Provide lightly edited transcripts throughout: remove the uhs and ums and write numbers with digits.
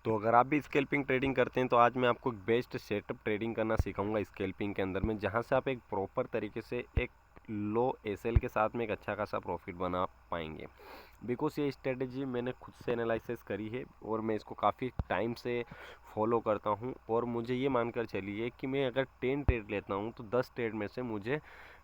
तो अगर आप भी स्कैल्पिंग ट्रेडिंग करते हैं तो आज मैं आपको एक बेस्ट सेटअप ट्रेडिंग करना सिखाऊंगा स्कैल्पिंग के अंदर में, जहां से आप एक प्रॉपर तरीके से एक लो एसएल के साथ में एक अच्छा खासा प्रॉफिट बना पाएंगे। बिकॉज ये स्ट्रेटजी मैंने खुद से एनालिसिस करी है और मैं इसको काफ़ी टाइम से फॉलो करता हूं, और मुझे ये मानकर चलिए कि मैं अगर 10 ट्रेड लेता हूं तो 10 ट्रेड में से मुझे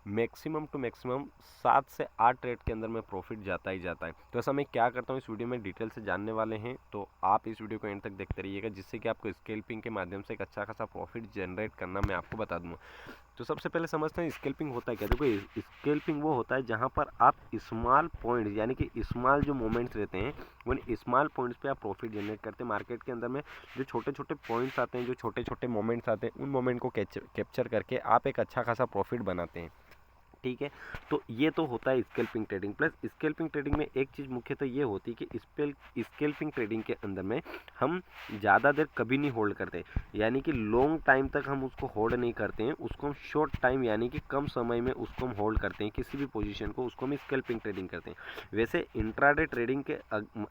मैक्सिमम टू मैक्सिमम 7 से 8 ट्रेड के अंदर में प्रॉफिट जाता ही जाता है। तो ऐसा मैं क्या करता हूँ इस वीडियो में डिटेल से जानने वाले हैं, तो आप इस वीडियो को एंड तक देखते रहिएगा, जिससे कि आपको स्कैल्पिंग के माध्यम से एक अच्छा खासा प्रॉफिट जनरेट करना मैं आपको बता दूँगा। तो सबसे पहले समझते हैं स्कैल्पिंग होता है क्या। देखो, स्कैल्पिंग वो होता है जहाँ पर आप स्मॉल पॉइंट यानी कि स्मॉल जो मोमेंट्स रहते हैं उन स्मॉल पॉइंट्स पे आप प्रॉफिट जनरेट करते हैं। मार्केट के अंदर में जो छोटे छोटे पॉइंट्स आते हैं, जो छोटे छोटे मोमेंट्स आते हैं, उन मोमेंट को कैप्चर करके आप एक अच्छा खासा प्रॉफिट बनाते हैं। ठीक है, तो ये तो होता है scalping trading. Plus scalping trading में एक चीज़ मुख्यतः ये होती है कि स्कैल्पिंग ट्रेडिंग के अंदर में हम ज़्यादा देर कभी नहीं होल्ड करते, यानी कि लॉन्ग टाइम तक हम उसको होल्ड नहीं करते हैं, उसको हम शॉर्ट टाइम यानी कि कम समय में उसको हम होल्ड करते हैं, किसी भी पोजीशन को, उसको हम स्कैल्पिंग ट्रेडिंग करते हैं। वैसे इंट्राडे ट्रेडिंग के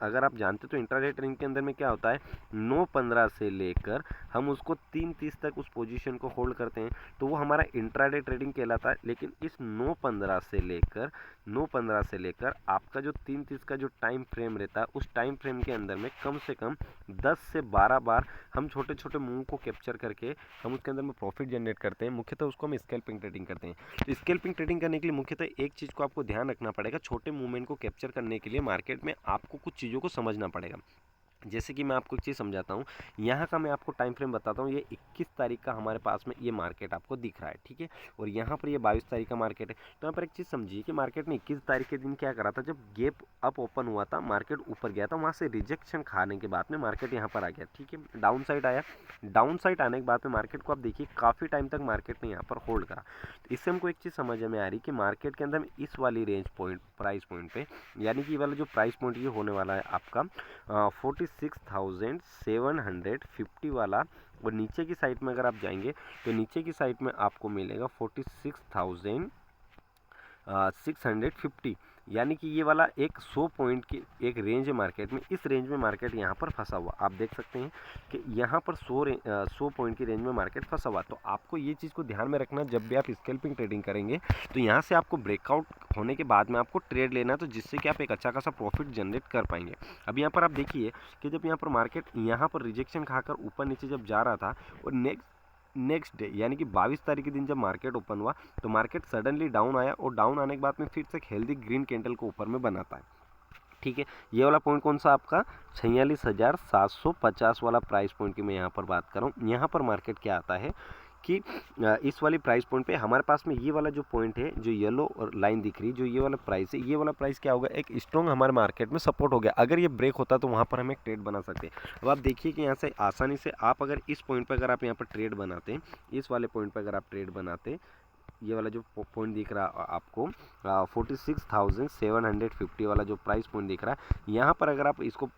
अगर आप जानते हो तो इंट्राडे ट्रेडिंग के अंदर में क्या होता है, 9:15 से लेकर हम उसको 3:30 तक उस पोजीशन को होल्ड करते हैं, तो वो हमारा इंट्राडे ट्रेडिंग कहलाता है। लेकिन इस 9:15 से लेकर आपका जो 3:30 का जो टाइम फ्रेम रहता है, उस टाइम फ्रेम के अंदर में कम से कम 10 से 12 बार हम छोटे छोटे मूव को कैप्चर करके हम उसके अंदर में प्रॉफिट जनरेट करते हैं। मुख्यतः उसको हम स्कैल्पिंग ट्रेडिंग करते हैं। तो स्कैल्पिंग ट्रेडिंग करने के लिए मुख्यतः एक चीज़ को आपको ध्यान रखना पड़ेगा, छोटे मूवमेंट को कैप्चर करने के लिए मार्केट में आपको कुछ चीज़ों को समझना पड़ेगा। जैसे कि मैं आपको एक चीज़ समझाता हूँ, यहाँ का मैं आपको टाइम फ्रेम बताता हूँ। ये 21 तारीख का हमारे पास में ये मार्केट आपको दिख रहा है, ठीक है, और यहाँ पर ये 22 तारीख का मार्केट है। तो यहाँ पर एक चीज़ समझिए कि मार्केट ने 21 तारीख के दिन क्या करा था, जब गैप अप ओपन हुआ था, मार्केट ऊपर गया था, वहाँ से रिजेक्शन खाने के बाद में मार्केट यहाँ पर आ गया, ठीक है, डाउन साइड आया। डाउन साइड आने के बाद में मार्केट को आप देखिए काफ़ी टाइम तक मार्केट ने यहाँ पर होल्ड करा। तो इससे हमको एक चीज़ समझ में आ रही कि मार्केट के अंदर इस वाली रेंज पॉइंट प्राइस पॉइंट पे, यानी कि ये वाला जो प्राइस पॉइंट ये होने वाला है आपका 46,750 वाला, और नीचे की साइड में अगर आप जाएंगे तो नीचे की साइड में आपको मिलेगा 46,650, यानी कि ये वाला एक 100 पॉइंट की एक रेंज है मार्केट में। इस रेंज में मार्केट यहाँ पर फंसा हुआ आप देख सकते हैं कि यहाँ पर 100 पॉइंट की रेंज में मार्केट फंसा हुआ। तो आपको ये चीज़ को ध्यान में रखना, जब भी आप स्कैल्पिंग ट्रेडिंग करेंगे तो यहाँ से आपको ब्रेकआउट होने के बाद में आपको ट्रेड लेना है, तो जिससे कि आप एक अच्छा खासा प्रॉफिट जनरेट कर पाएंगे। अब यहाँ पर आप देखिए कि जब यहाँ पर मार्केट यहाँ पर रिजेक्शन खाकर ऊपर नीचे जब जा रहा था, और नेक्स्ट डे यानी कि 22 तारीख के दिन जब मार्केट ओपन हुआ तो मार्केट सडनली डाउन आया, और डाउन आने के बाद में फिर से एक हेल्दी ग्रीन कैंडल को ऊपर में बनाता है, ठीक है। ये वाला पॉइंट कौन सा आपका 46,750 वाला प्राइस पॉइंट की मैं यहाँ पर बात कर रहा हूँ। यहाँ पर मार्केट क्या आता है कि इस वाली प्राइस पॉइंट पे हमारे पास में ये वाला जो पॉइंट है, जो येलो और लाइन दिख रही है, जो ये वाला प्राइस है, ये वाला प्राइस क्या होगा, एक स्ट्रॉन्ग हमारे मार्केट में सपोर्ट हो गया। अगर ये ब्रेक होता तो वहाँ पर हम एक ट्रेड बना सकते हैं। अब आप देखिए कि यहाँ से आसानी से आप अगर इस पॉइंट पर अगर आप यहाँ पर ट्रेड बनाते हैं, इस वाले पॉइंट पर अगर आप ट्रेड बनाते, ये वाला जो पॉइंट दिख रहा है आपको 46,750 वाला जो प्राइस पॉइंट दिख रहा है, यहाँ पर अगर आप इसको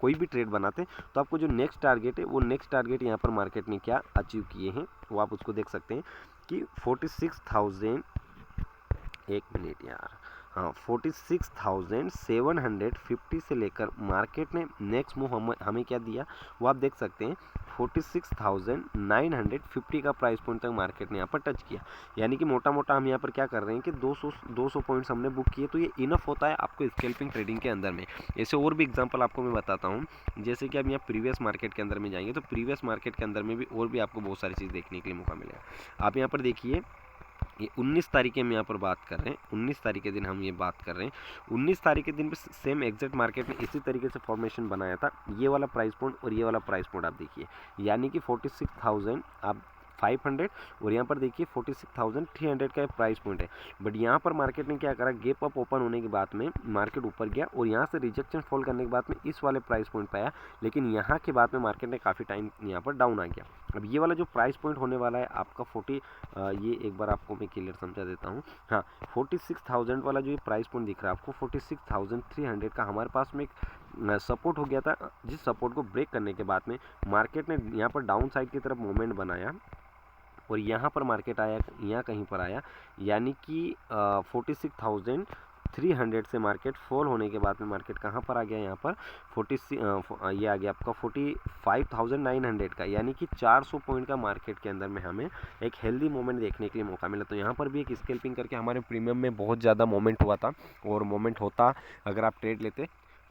कोई भी ट्रेड बनाते हैं तो आपको जो नेक्स्ट टारगेट है, वो नेक्स्ट टारगेट यहाँ पर मार्केट ने क्या अचीव किए हैं वो आप उसको देख सकते हैं कि 46,000, एक मिनट यार, हाँ 46,750 से लेकर मार्केट ने नेक्स्ट मूव हमें क्या दिया वो आप देख सकते हैं। 46,950 का प्राइस पॉइंट तक मार्केट ने यहाँ पर टच किया, यानी कि मोटा मोटा हम यहाँ पर क्या कर रहे हैं कि 200 पॉइंट्स हमने बुक किए। तो ये इनफ होता है आपको स्कैल्पिंग ट्रेडिंग के अंदर में। ऐसे और भी एग्जांपल आपको मैं बताता हूँ, जैसे कि आप यहाँ प्रीवियस मार्केट के अंदर में जाएंगे तो प्रीवियस मार्केट के अंदर में भी और भी आपको बहुत सारी चीज़ देखने के लिए मौका मिलेगा। आप यहाँ पर देखिए, ये 19 तारीख हम यहाँ पर बात कर रहे हैं, 19 तारीख के दिन हम ये बात कर रहे हैं। 19 तारीख के दिन पे सेम एग्जैक्ट मार्केट ने इसी तरीके से फॉर्मेशन बनाया था, ये वाला प्राइस पॉइंट और ये वाला प्राइस पॉइंट आप देखिए, यानी कि 46,500, और यहाँ पर देखिए 46,300 का प्राइस पॉइंट है। बट यहाँ पर मार्केट ने क्या करा, गैप अप ओपन होने के बाद में मार्केट ऊपर गया, और यहाँ से रिजेक्शन फॉल करने के बाद में इस वाले प्राइस पॉइंट पे आया, लेकिन यहाँ के बाद में मार्केट ने काफ़ी टाइम यहाँ पर डाउन आ गया। अब ये वाला जो प्राइस पॉइंट होने वाला है आपका ये एक बार आपको मैं क्लियर समझा देता हूँ। हाँ, 46,000 वाला जो ये प्राइस पॉइंट दिख रहा है आपको, 46,300 का हमारे पास में एक सपोर्ट हो गया था, जिस सपोर्ट को ब्रेक करने के बाद में मार्केट ने यहाँ पर डाउन साइड की तरफ मूवमेंट बनाया, और यहाँ पर मार्केट आया, यहाँ कहीं पर आया, यानी कि 46,000 300 से मार्केट फॉल होने के बाद में मार्केट कहाँ पर आ गया, यहाँ पर 40 ये आ गया आपका 45,900 का, यानी कि 400 पॉइंट का मार्केट के अंदर में हमें एक हेल्दी मोमेंट देखने के लिए मौका मिला। तो यहाँ पर भी एक स्कैल्पिंग करके हमारे प्रीमियम में बहुत ज़्यादा मोमेंट हुआ था, और मोमेंट होता अगर आप ट्रेड लेते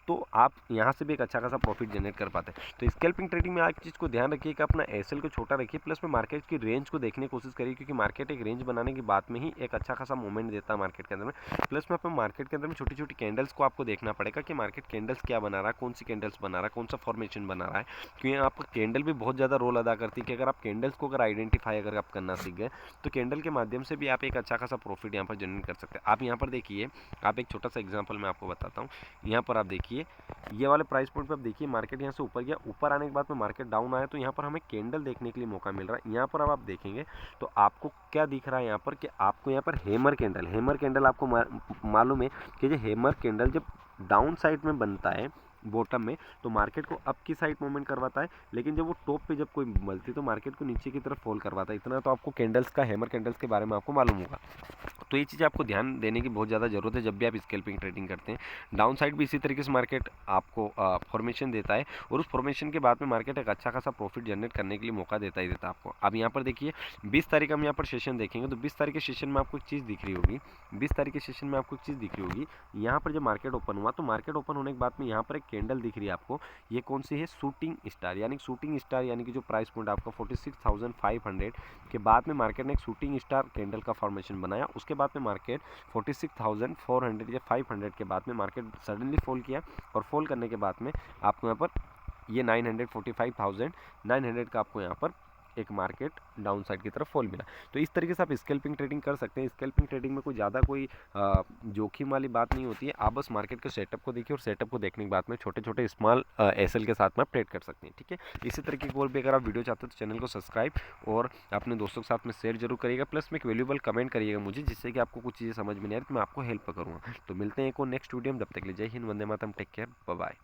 तो आप यहाँ से भी एक अच्छा खासा प्रॉफिट जनरेट कर पाते हैं। तो स्कैल्पिंग ट्रेडिंग में एक चीज़ को ध्यान रखिए कि अपना एसएल को छोटा रखिए, प्लस में मार्केट की रेंज को देखने की कोशिश करिए, क्योंकि मार्केट एक रेंज बनाने के बाद में ही एक अच्छा खासा मूवमेंट देता है मार्केट के अंदर में। प्लस में अपने मार्केट के अंदर में छोटी छोटी कैंडल्स को आपको देखना पड़ेगा कि मार्केट कैंडल्स क्या बना रहा है, कौन सी कैंडल्स बना रहा है, कौन सा फॉर्मेशन बना रहा है, क्योंकि आपका कैंडल भी बहुत ज़्यादा रोल अदा करती है कि अगर आप कैंडल्स को अगर आइडेंटिफाई अगर आप करना सीख गए तो कैंडल के माध्यम से भी आप एक अच्छा खासा प्रॉफिट यहाँ पर जनरेट कर सकते हैं। आप यहाँ पर देखिए, आप एक छोटा सा एग्जाम्पल मैं आपको बताता हूँ। यहाँ पर आप देखिए, ये वाले प्राइस पॉइंट पे आप देखिए मार्केट यहाँ से ऊपर गया, ऊपर आने के बाद में मार्केट डाउन आया, तो यहाँ पर हमें कैंडल देखने के लिए मौका मिल रहा है। यहाँ पर अब आप देखेंगे तो आपको क्या दिख रहा है यहाँ पर, कि आपको यहाँ पर हैमर कैंडल आपको मालूम है कि जो हैमर कैंडल जब डाउन साइड में बनता है बॉटम में तो मार्केट को अप की साइड मूवमेंट करवाता है, लेकिन जब वो टॉप पे जब कोई मिलती है तो मार्केट को नीचे की तरफ फॉल करवाता है। इतना तो आपको कैंडल्स का, हैमर कैंडल्स के बारे में आपको मालूम होगा। तो ये चीज़ आपको ध्यान देने की बहुत ज़्यादा ज़रूरत है जब भी आप स्कैल्पिंग ट्रेडिंग करते हैं। डाउन साइड भी इसी तरीके से मार्केट आपको फॉर्मेशन देता है, और उस फॉर्मेशन के बाद में मार्केट एक अच्छा खासा प्रॉफिट जनरेट करने के लिए मौका देता ही देता है आपको। अब यहाँ पर देखिए 20 तारीख हम यहाँ पर सेशन देखेंगे, तो 20 तारीख के सेशन में आपको एक चीज़ दिख रही होगी, 20 तारीख के सेशन में आपको एक चीज़ दिख रही होगी। यहाँ पर जब मार्केट ओपन हुआ तो मार्केट ओपन होने के बाद में यहाँ पर एक कैंडल दिख रही है आपको, ये कौन सी है, शूटिंग स्टार, यानी कि जो प्राइस पॉइंट आपका 46,500 के बाद में मार्केट ने एक शूटिंग स्टार कैंडल का फॉर्मेशन बनाया। उसके बाद में मार्केट 46,400 या 500 के बाद में मार्केट सडनली फॉल किया, और फॉल करने के बाद में आपको यहाँ पर ये 945,900 का आपको यहाँ पर एक मार्केट डाउन साइड की तरफ फॉल मिला। तो इस तरीके से आप स्कैल्पिंग ट्रेडिंग कर सकते हैं। स्कैल्पिंग ट्रेडिंग में कोई ज़्यादा कोई जोखिम वाली बात नहीं होती है। आप बस मार्केट के सेटअप को देखिए, और सेटअप को देखने के बाद में छोटे छोटे स्मॉल एसएल के साथ में आप ट्रेड कर सकते हैं। ठीक है, इसी तरीके की और भी अगर आप वीडियो चाहते हो तो चैनल को सब्सक्राइब और अपने दोस्तों के साथ में शेयर जरूर करिएगा, प्लस में एक वैल्यूएबल कमेंट करिएगा मुझे, जिससे कि आपको कुछ चीज़ें समझ में नहीं आ रही तो मैं आपको हेल्प करूँगा। तो मिलते हैं एक और नेक्स्ट वीडियो में, तब तक के लिए जय Hind, Vande Mataram, take care, bye bye.